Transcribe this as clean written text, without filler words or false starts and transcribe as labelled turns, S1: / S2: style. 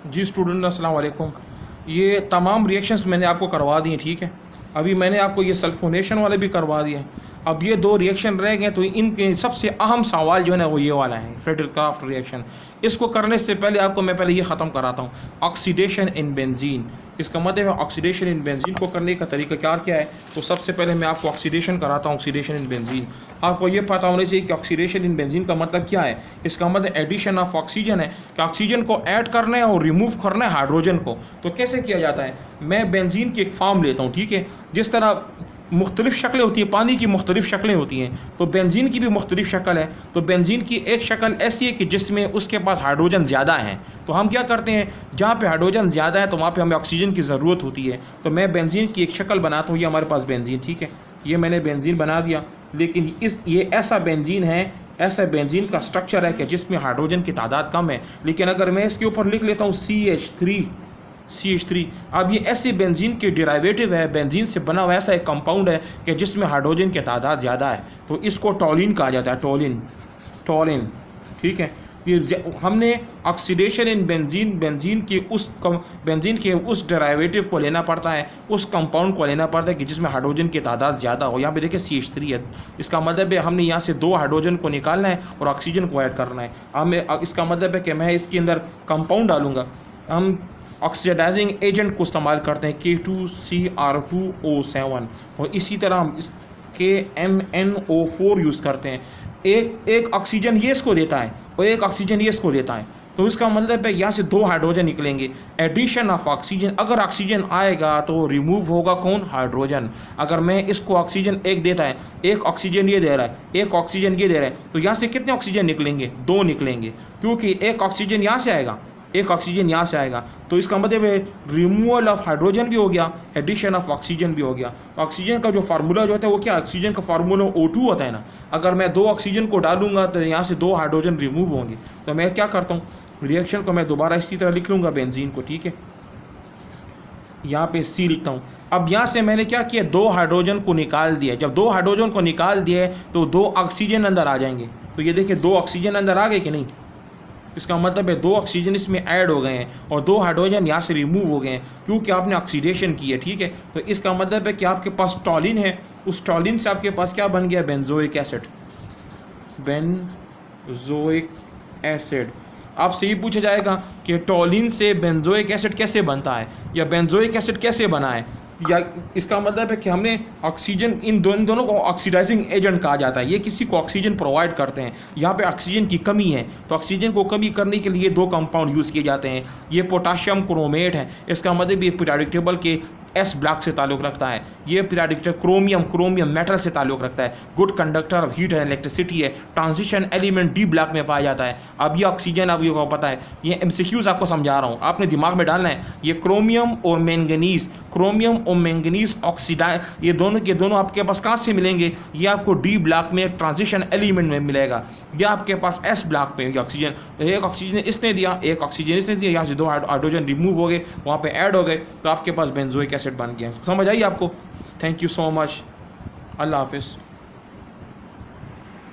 S1: जी student अस्सलाम वालेकुम। ये तमाम रिएक्शंस मैंने आपको करवा दिए, ठीक है। अभी मैंने आपको ये सल्फोनेशन वाले भी करवा दिए। अब ये दो रिएक्शन रह गए, तो इनके सबसे अहम सवाल जो है ना वो ये वाला है, फ्रेडल-क्राफ्ट रिएक्शन। इसको करने से पहले आपको मैं पहले ये ख़त्म कराता हूँ, ऑक्सीडेशन इन बेंजीन। इसका मतलब है ऑक्सीडेशन इन बेंजीन को करने का तरीका क्या है। तो सबसे पहले मैं आपको ऑक्सीडेशन कराता हूँ, ऑक्सीडेशन इन बेंजीन। आपको ये पता होना चाहिए कि ऑक्सीडेशन इन बेंजीन का मतलब क्या है। इसका मतलब एडिशन ऑफ ऑक्सीजन है कि ऑक्सीजन को ऐड करना है और रिमूव करना है हाइड्रोजन को। तो कैसे किया जाता है, मैं बेंजीन की एक फॉर्म लेता हूँ, ठीक है। जिस तरह मुख्तलिफ़ शक्लें होती हैं, पानी की मुख्तलिफ़ शक्लें होती हैं, तो बेंजीन की भी मुख्तलिफ़ शक्ल है। तो बेंजीन की एक शक्ल ऐसी है कि जिसमें उसके पास हाइड्रोजन ज़्यादा है। तो हम क्या करते हैं, जहाँ पे हाइड्रोजन ज़्यादा है तो वहाँ पे हमें ऑक्सीजन की ज़रूरत होती है। तो मैं बेंजीन की एक शक्ल बनाता हूँ, ये हमारे पास बेंजीन, ठीक है। ये मैंने बेंजीन बना दिया, लेकिन ये ऐसा बेंजीन है, ऐसा बेंजीन का स्ट्रक्चर है कि जिसमें हाइड्रोजन की तादाद कम है। लेकिन अगर मैं इसके ऊपर लिख लेता हूँ CH3। अब ये ऐसे बेंजीन के डेरिवेटिव है, बेंजीन से बना हुआ ऐसा एक कंपाउंड है कि जिसमें हाइड्रोजन की तादाद ज़्यादा है। तो इसको टॉलिन कहा जाता है, टॉलिन, ठीक है। ये हमने ऑक्सीडेशन इन बेंजीन के उस डेरिवेटिव को लेना पड़ता है, उस कंपाउंड को लेना पड़ता है कि जिसमें हाइड्रोजन की तादाद ज़्यादा हो। यहाँ पे देखिए CH3 है। इसका मतलब है हमने यहाँ से 2 हाइड्रोजन को निकालना है और ऑक्सीजन को ऐड करना है। हमें इसका मतलब है कि मैं इसके अंदर कंपाउंड डालूँगा। हम ऑक्सीडाइजिंग एजेंट को इस्तेमाल करते हैं, K2CR2O7, और इसी तरह हम इस KMnO4 यूज़ करते हैं। एक ऑक्सीजन ये इसको देता है और एक ऑक्सीजन ये इसको देता है। तो इसका मतलब है यहाँ से 2 हाइड्रोजन निकलेंगे। एडिशन ऑफ ऑक्सीजन, अगर ऑक्सीजन आएगा तो रिमूव होगा कौन, हाइड्रोजन। अगर मैं इसको ऑक्सीजन एक देता है, एक ऑक्सीजन ये दे रहा है, एक ऑक्सीजन ये दे रहा है, तो यहाँ से कितने ऑक्सीजन निकलेंगे, 2 निकलेंगे, क्योंकि एक ऑक्सीजन यहाँ से आएगा, एक ऑक्सीजन यहाँ से आएगा। तो इसका मतलब है रिमूवल ऑफ हाइड्रोजन भी हो गया, एडिशन ऑफ ऑक्सीजन भी हो गया। ऑक्सीजन का जो फार्मूला जो होता है वो क्या, ऑक्सीजन का फार्मूला O2 होता है ना। अगर मैं 2 ऑक्सीजन को डालूंगा तो यहाँ से 2 हाइड्रोजन रिमूव होंगे। तो मैं क्या करता हूँ, रिएक्शन को मैं दोबारा इसी तरह लिख लूँगा बेंजीन को, ठीक है। यहाँ पे C लिखता हूँ। अब यहाँ से मैंने क्या किया, 2 हाइड्रोजन को निकाल दिया। जब 2 हाइड्रोजन को निकाल दिए तो 2 ऑक्सीजन अंदर आ जाएंगे। तो ये देखिए 2 ऑक्सीजन अंदर आ गए कि नहीं। इसका मतलब है 2 ऑक्सीजन इसमें ऐड हो गए हैं और 2 हाइड्रोजन यहाँ से रिमूव हो गए हैं, क्योंकि आपने ऑक्सीडेशन की है, ठीक है। तो इसका मतलब है कि आपके पास टॉलिन है, उस टॉलिन से आपके पास क्या बन गया, बेंजोइक एसिड। आपसे ये पूछा जाएगा कि टॉलिन से बेंजोइक एसिड कैसे बनता है, या बेंजोइक एसिड कैसे बना है, या इसका मतलब है कि हमने ऑक्सीजन, इन दोनों को ऑक्सीडाइजिंग एजेंट कहा जाता है। ये किसी को ऑक्सीजन प्रोवाइड करते हैं। यहाँ पे ऑक्सीजन की कमी है, तो ऑक्सीजन को कमी करने के लिए 2 कंपाउंड यूज़ किए जाते हैं। ये पोटाशियम क्रोमेट है, इसका मतलब ये पीरियोडिक टेबल के S ब्लॉक से ताल्लुक़ रखता है। ये पीरियोडिक टेबल क्रोमियम मेटल से ताल्लुक़ रखता है, good conductor of heat and electricity है, ट्रांजिशन एलिमेंट D ब्लॉक में पाया जाता है। अब ये ऑक्सीजन, अब ये पता है, ये MCQs आपको समझा रहा हूँ, आपने दिमाग में डालना है। ये क्रोमियम और मैंगनीज ऑक्सीडाइज, ये दोनों के दोनों आपके पास कहाँ से मिलेंगे, ये आपको D ब्लॉक में ट्रांजिशन एलिमेंट में मिलेगा, या आपके पास S ब्लॉक पे ऑक्सीजन। तो एक ऑक्सीजन इसने दिया, एक ऑक्सीजन इसने दिया, यहाँ से 2 हाइड्रोजन रिमूव हो गए, वहाँ पे ऐड हो गए, तो आपके पास बेंजोइक एसिड बन गया। समझ आई आपको। Thank you so much. अल्लाह हाफिज़।